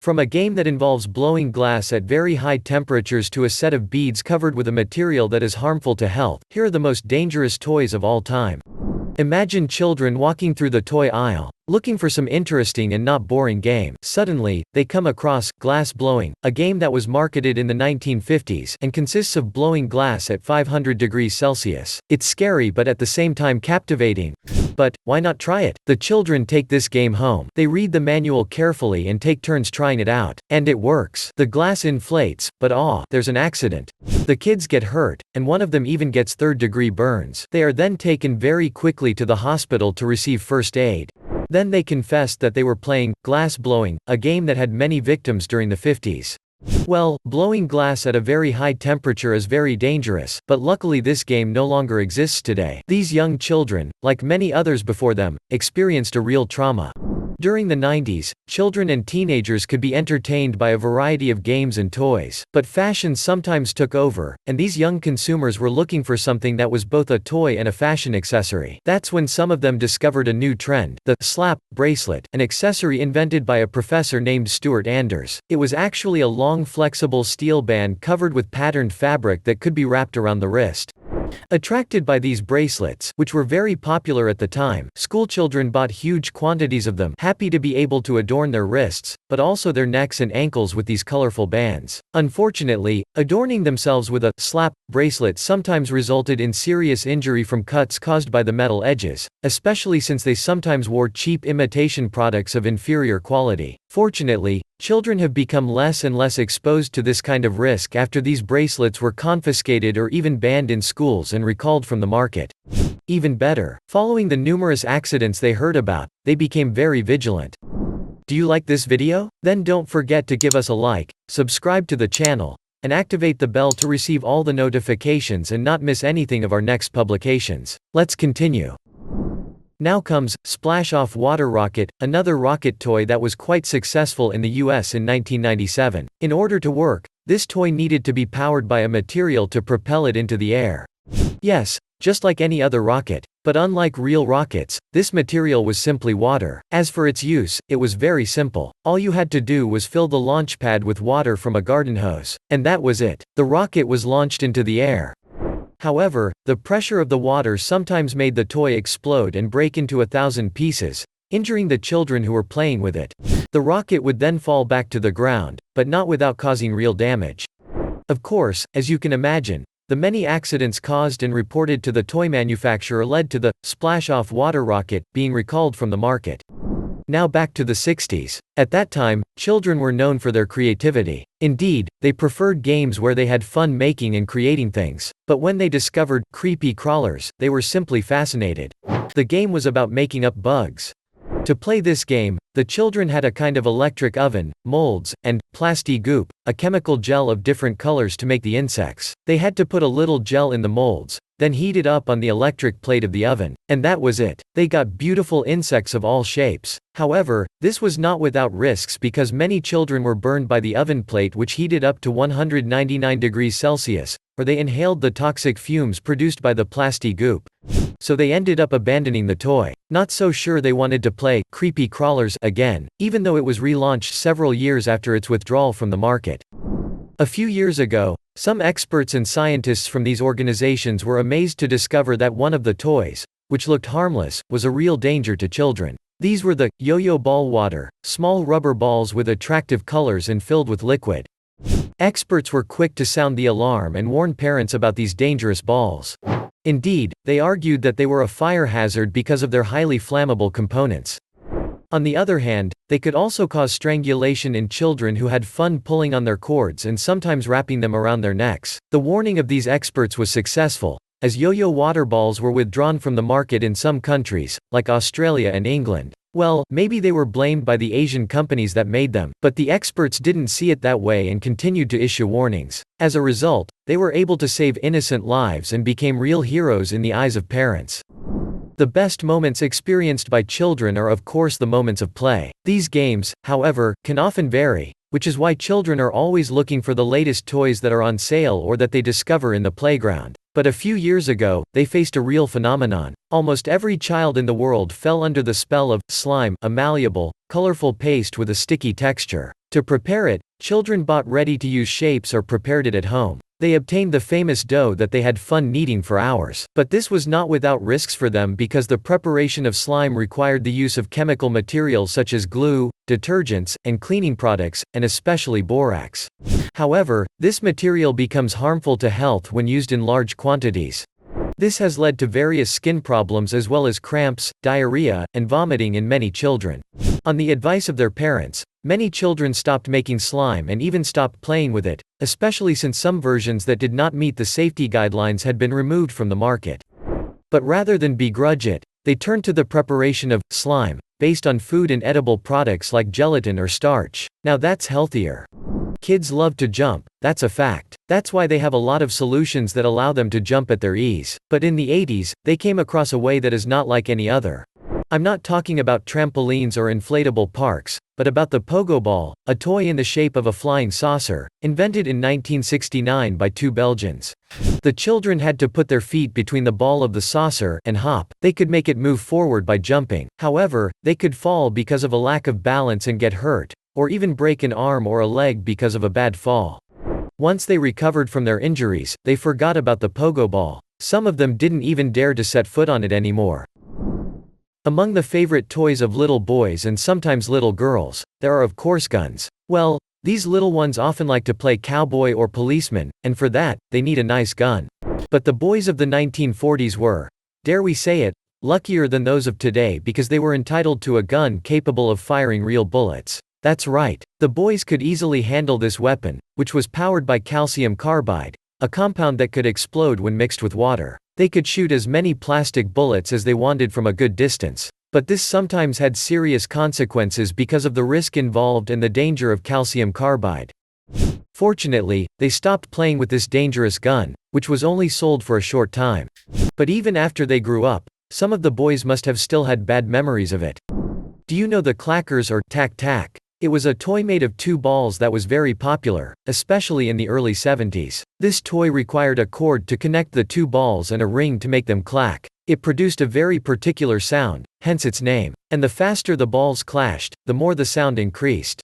From a game that involves blowing glass at very high temperatures to a set of beads covered with a material that is harmful to health, here are the most dangerous toys of all time. Imagine children walking through the toy aisle, looking for some interesting and not boring game. Suddenly, they come across glass blowing, a game that was marketed in the 1950s and consists of blowing glass at 500 degrees Celsius. It's scary but at the same time captivating. But why not try it? The children take this game home. They read the manual carefully and take turns trying it out. And it works. The glass inflates, but there's an accident. The kids get hurt, and one of them even gets third-degree burns. They are then taken very quickly to the hospital to receive first aid. Then they confessed that they were playing glass blowing, a game that had many victims during the 50s. Well, blowing glass at a very high temperature is very dangerous, but luckily this game no longer exists today. These young children, like many others before them, experienced a real trauma. During the 90s, children and teenagers could be entertained by a variety of games and toys. But fashion sometimes took over, and these young consumers were looking for something that was both a toy and a fashion accessory. That's when some of them discovered a new trend, the slap bracelet, an accessory invented by a professor named Stuart Anders. It was actually a long flexible steel band covered with patterned fabric that could be wrapped around the wrist. Attracted by these bracelets, which were very popular at the time, schoolchildren bought huge quantities of them, happy to be able to adorn their wrists, but also their necks and ankles with these colorful bands. Unfortunately, adorning themselves with a slap bracelet sometimes resulted in serious injury from cuts caused by the metal edges, especially since they sometimes wore cheap imitation products of inferior quality. Fortunately, children have become less and less exposed to this kind of risk after these bracelets were confiscated or even banned in schools and recalled from the market. Even better, following the numerous accidents they heard about, they became very vigilant. Do you like this video? Then don't forget to give us a like, subscribe to the channel, and activate the bell to receive all the notifications and not miss anything of our next publications. Let's continue. Now comes Splash Off Water Rocket, another rocket toy that was quite successful in the US in 1997. In order to work, this toy needed to be powered by a material to propel it into the air. Yes, just like any other rocket, but unlike real rockets, this material was simply water. As for its use, it was very simple. All you had to do was fill the launch pad with water from a garden hose. And that was it. The rocket was launched into the air. However, the pressure of the water sometimes made the toy explode and break into 1,000 pieces, injuring the children who were playing with it. The rocket would then fall back to the ground, but not without causing real damage. Of course, as you can imagine, the many accidents caused and reported to the toy manufacturer led to the Splash Off Water Rocket being recalled from the market. Now back to the 60s. At that time, children were known for their creativity. Indeed, they preferred games where they had fun making and creating things. But when they discovered creepy crawlers, they were simply fascinated. The game was about making up bugs. To play this game, the children had a kind of electric oven, molds, and plasti-goop, a chemical gel of different colors to make the insects. They had to put a little gel in the molds, then heat it up on the electric plate of the oven. And that was it. They got beautiful insects of all shapes. However, this was not without risks because many children were burned by the oven plate which heated up to 199 degrees Celsius, or they inhaled the toxic fumes produced by the plasti-goop. So they ended up abandoning the toy. Not so sure they wanted to play Creepy Crawlers again, even though it was relaunched several years after its withdrawal from the market. A few years ago, some experts and scientists from these organizations were amazed to discover that one of the toys, which looked harmless, was a real danger to children. These were the yo-yo ball water, small rubber balls with attractive colors and filled with liquid. Experts were quick to sound the alarm and warn parents about these dangerous balls. Indeed, they argued that they were a fire hazard because of their highly flammable components. On the other hand, they could also cause strangulation in children who had fun pulling on their cords and sometimes wrapping them around their necks. The warning of these experts was successful, as yo-yo water balls were withdrawn from the market in some countries, like Australia and England. Well, maybe they were blamed by the Asian companies that made them, but the experts didn't see it that way and continued to issue warnings. As a result, they were able to save innocent lives and became real heroes in the eyes of parents. The best moments experienced by children are of course the moments of play. These games, however, can often vary, which is why children are always looking for the latest toys that are on sale or that they discover in the playground. But a few years ago, they faced a real phenomenon. Almost every child in the world fell under the spell of slime, a malleable, colorful paste with a sticky texture. To prepare it, children bought ready-to-use shapes or prepared it at home. They obtained the famous dough that they had fun kneading for hours. But this was not without risks for them because the preparation of slime required the use of chemical materials such as glue, detergents, and cleaning products, and especially borax. However, this material becomes harmful to health when used in large quantities. This has led to various skin problems as well as cramps, diarrhea, and vomiting in many children. On the advice of their parents, many children stopped making slime and even stopped playing with it, especially since some versions that did not meet the safety guidelines had been removed from the market. But rather than begrudge it, they turned to the preparation of slime, based on food and edible products like gelatin or starch. Now that's healthier. Kids love to jump, that's a fact. That's why they have a lot of solutions that allow them to jump at their ease. But in the 80s, they came across a way that is not like any other. I'm not talking about trampolines or inflatable parks, but about the Pogo Ball, a toy in the shape of a flying saucer, invented in 1969 by two Belgians. The children had to put their feet between the ball of the saucer and hop. They could make it move forward by jumping. However, they could fall because of a lack of balance and get hurt, or even break an arm or a leg because of a bad fall. Once they recovered from their injuries, they forgot about the Pogo Ball. Some of them didn't even dare to set foot on it anymore. Among the favorite toys of little boys and sometimes little girls, there are of course guns. Well, these little ones often like to play cowboy or policeman, and for that, they need a nice gun. But the boys of the 1940s were, dare we say it, luckier than those of today because they were entitled to a gun capable of firing real bullets. That's right, the boys could easily handle this weapon, which was powered by calcium carbide, a compound that could explode when mixed with water. They could shoot as many plastic bullets as they wanted from a good distance. But this sometimes had serious consequences because of the risk involved and the danger of calcium carbide. Fortunately, they stopped playing with this dangerous gun, which was only sold for a short time. But even after they grew up, some of the boys must have still had bad memories of it. Do you know the clackers or tac-tac? It was a toy made of two balls that was very popular, especially in the early 70s. This toy required a cord to connect the two balls and a ring to make them clack. It produced a very particular sound, hence its name. And the faster the balls clashed, the more the sound increased.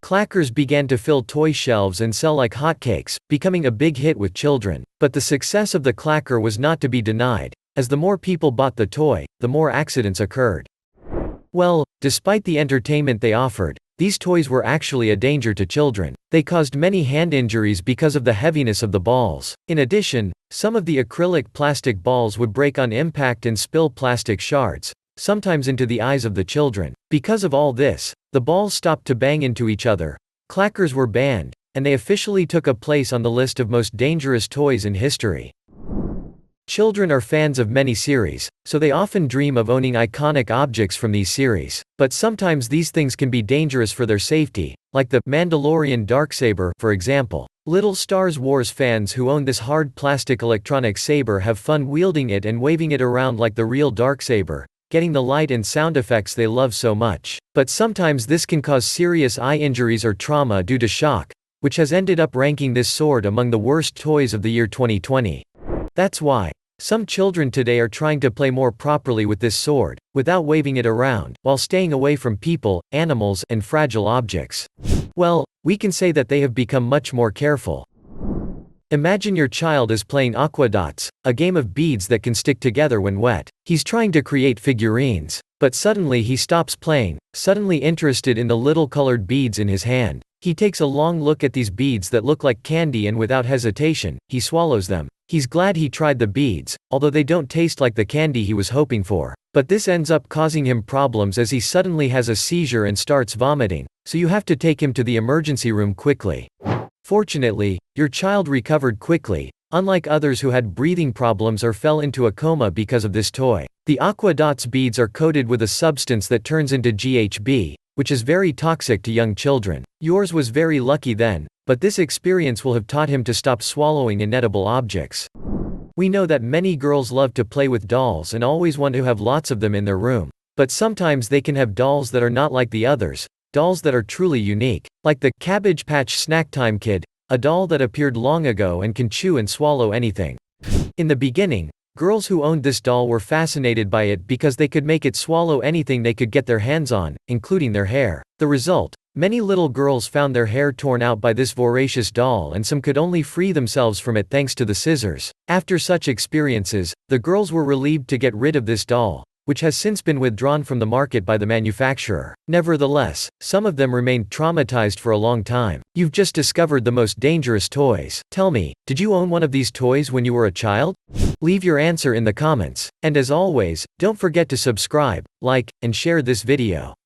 Clackers began to fill toy shelves and sell like hotcakes, becoming a big hit with children. But the success of the clacker was not to be denied. As the more people bought the toy, the more accidents occurred. Well, despite the entertainment they offered, these toys were actually a danger to children. They caused many hand injuries because of the heaviness of the balls. In addition, some of the acrylic plastic balls would break on impact and spill plastic shards, sometimes into the eyes of the children. Because of all this, the balls stopped to bang into each other. Clackers were banned, and they officially took a place on the list of most dangerous toys in history. Children are fans of many series, so they often dream of owning iconic objects from these series. But sometimes these things can be dangerous for their safety, like the Mandalorian Darksaber, for example. Little Star Wars fans who own this hard plastic electronic saber have fun wielding it and waving it around like the real Darksaber, getting the light and sound effects they love so much. But sometimes this can cause serious eye injuries or trauma due to shock, which has ended up ranking this sword among the worst toys of the year 2020. That's why some children today are trying to play more properly with this sword, without waving it around, while staying away from people, animals, and fragile objects. Well, we can say that they have become much more careful. Imagine your child is playing aqua dots, a game of beads that can stick together when wet. He's trying to create figurines, but suddenly he stops playing, suddenly interested in the little colored beads in his hand. He takes a long look at these beads that look like candy and without hesitation, he swallows them. He's glad he tried the beads, although they don't taste like the candy he was hoping for. But this ends up causing him problems as he suddenly has a seizure and starts vomiting, so you have to take him to the emergency room quickly. Fortunately, your child recovered quickly, unlike others who had breathing problems or fell into a coma because of this toy. The aqua dots beads are coated with a substance that turns into GHB, which is very toxic to young children. Yours was very lucky then, but this experience will have taught him to stop swallowing inedible objects. We know that many girls love to play with dolls and always want to have lots of them in their room. But sometimes they can have dolls that are not like the others, dolls that are truly unique, like the Cabbage Patch Snack Time Kid, a doll that appeared long ago and can chew and swallow anything. In the beginning, Girls who owned this doll were fascinated by it because they could make it swallow anything they could get their hands on, including their hair. The result? Many little girls found their hair torn out by this voracious doll, and some could only free themselves from it thanks to the scissors. After such experiences, the girls were relieved to get rid of this doll, which has since been withdrawn from the market by the manufacturer. Nevertheless, some of them remained traumatized for a long time. You've just discovered the most dangerous toys. Tell me, did you own one of these toys when you were a child? Leave your answer in the comments. And as always, don't forget to subscribe, like, and share this video.